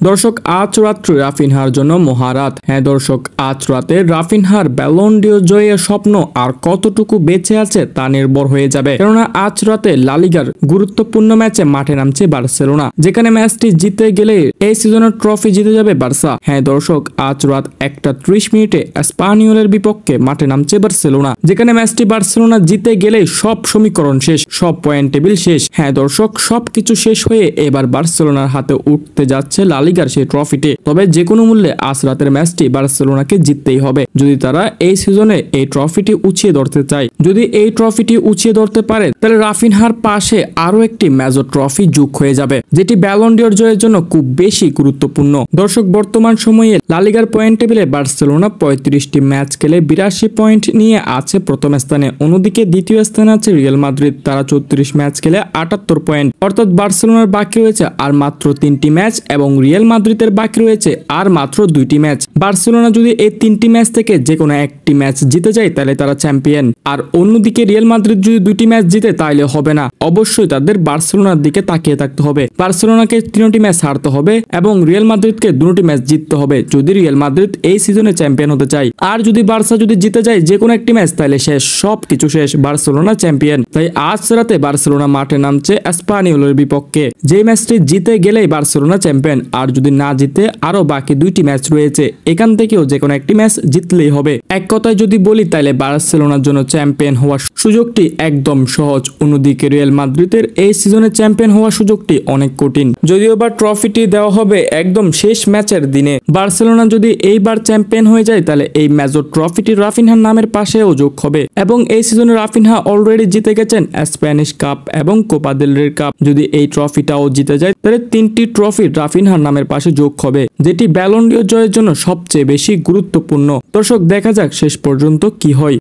দর্শক আজ রাত্রে রাফিনহার জন্য মহারাত। হ্যাঁ দর্শক, আজ রাতে রাফিনহার ব্যালন ডিও জয়ের স্বপ্ন আর কতটুকু বেঁচে আছে তা নির্ভর হয়ে যাবে, কেননা আজ রাতে লা লিগার গুরুত্বপূর্ণ ম্যাচে মাঠে নামছে বার্সেলোনা, যেখানে ম্যাচটি জিতে গেলে এই সিজনের ট্রফি জিতে যাবে বার্সা। হ্যাঁ দর্শক, আজ রাত 1:30 এসপানিওলের বিপক্ষে মাঠে নামছে বার্সেলোনা, যেখানে ম্যাচটি বার্সেলোনা জিতে গেলে সব সমীকরণ শেষ, সব পয়েন্ট টেবিল শেষ। হ্যাঁ দর্শক, সবকিছু শেষ হয়ে এবার বার্সেলোনার হাতে উঠতে যাচ্ছে লা লিগার সেই ট্রফিটি। তবে যে কোনো মূল্যে আজ রাতের ম্যাচটি বার্সেলোনাকে জিততেই হবে যদি তারা এই সিজনে এই ট্রফিটি উঁচিয়ে ধরতে চায়। যদি এই ট্রফিটি উঁচিয়ে ধরতে পারে তাহলে রাফিনহার পাশে আরো একটি মেজর ট্রফি যোগ হয়ে যাবে, যেটি ব্যালন ডিওর জয়ের জন্য খুব বেশি গুরুত্বপূর্ণ। দর্শক, বর্তমান সময়ে লা লিগার পয়েন্ট টেবিলে বার্সেলোনা 35টি ম্যাচ খেলে 82 পয়েন্ট নিয়ে আছে প্রথম স্থানে। অন্যদিকে দ্বিতীয় স্থানে আছে রিয়াল মাদ্রিদ, তারা 34 ম্যাচ খেলে 78 পয়েন্ট। অর্থাৎ বার্সেলোনার বাকি রয়েছে আর মাত্র 3টি ম্যাচ এবং রিয়াল মাদ্রিদের বাকি রয়েছে আর মাত্র 2টি ম্যাচ। বার্সেলোনা যদি এই 3টি ম্যাচ থেকে যে কোনো একটি ম্যাচ জিতে যায় তাহলে তারা চ্যাম্পিয়ন, আর অন্যদিকে রিয়াল মাদ্রিদ যদি 2টি ম্যাচ জিতে তাহলে হবে না। অবশ্যই তাদের বার্সেলোনার দিকে তাকিয়ে থাকতে হবে। বার্সেলোনাকে 3টি ম্যাচ হারতে হবে এবং রিয়াল মাদ্রিদকে 2টি ম্যাচ জিততে হবে যদি রিয়াল মাদ্রিদ এই সিজনে চ্যাম্পিয়ন হতে চায়। আর যদি বার্সা যদি জিতে যায় যে কোনো একটি ম্যাচ তাহলে শেষ, সবকিছু শেষ, বার্সেলোনা চ্যাম্পিয়ন। তাই আজ রাতে বার্সেলোনা মাঠে নামছে এসপানিওলের বিপক্ষে, যে ম্যাচটি জিতে গেলেই বার্সেলোনা চ্যাম্পিয়ন, আর যদি না জিতে আরো বাকি 2টি ম্যাচ রয়েছে, এখান থেকেও যে কোনো একটি ম্যাচ জিতলেই হবে। এক কথায় যদি বলি তাহলে বার্সেলোনার জন্য চ্যাম্পিয়ন হওয়ার সুযোগটি একদম সহজ। অন্যদিকে রিয়াল মাদ্রিদের এই সিজনে চ্যাম্পিয়ন হওয়ার সুযোগটি অনেক কঠিন, যদিও বা ট্রফিটি দেওয়া হবে একদম শেষ ম্যাচের দিনে। বার্সেলোনা যদি এইবার চ্যাম্পিয়ন হয়ে যায় তাহলে এই মেজর ট্রফিটি রাফিনহার নামের পাশেও যোগ হবে, এবং এই সিজনে রাফিনহা অলরেডি জিতে গেছেন স্প্যানিশ কাপ এবং কোপা দেল রের কাপ। যদি এই ট্রফিটাও জিতে যায় তাহলে 3টি ট্রফি রাফিনহার নামের পাশে যোগ হবে, যেটি ব্যালন ডিও জয়ের জন্য সবচেয়ে বেশি গুরুত্বপূর্ণ। দর্শক, দেখা যাক শেষ পর্যন্ত কি হয়।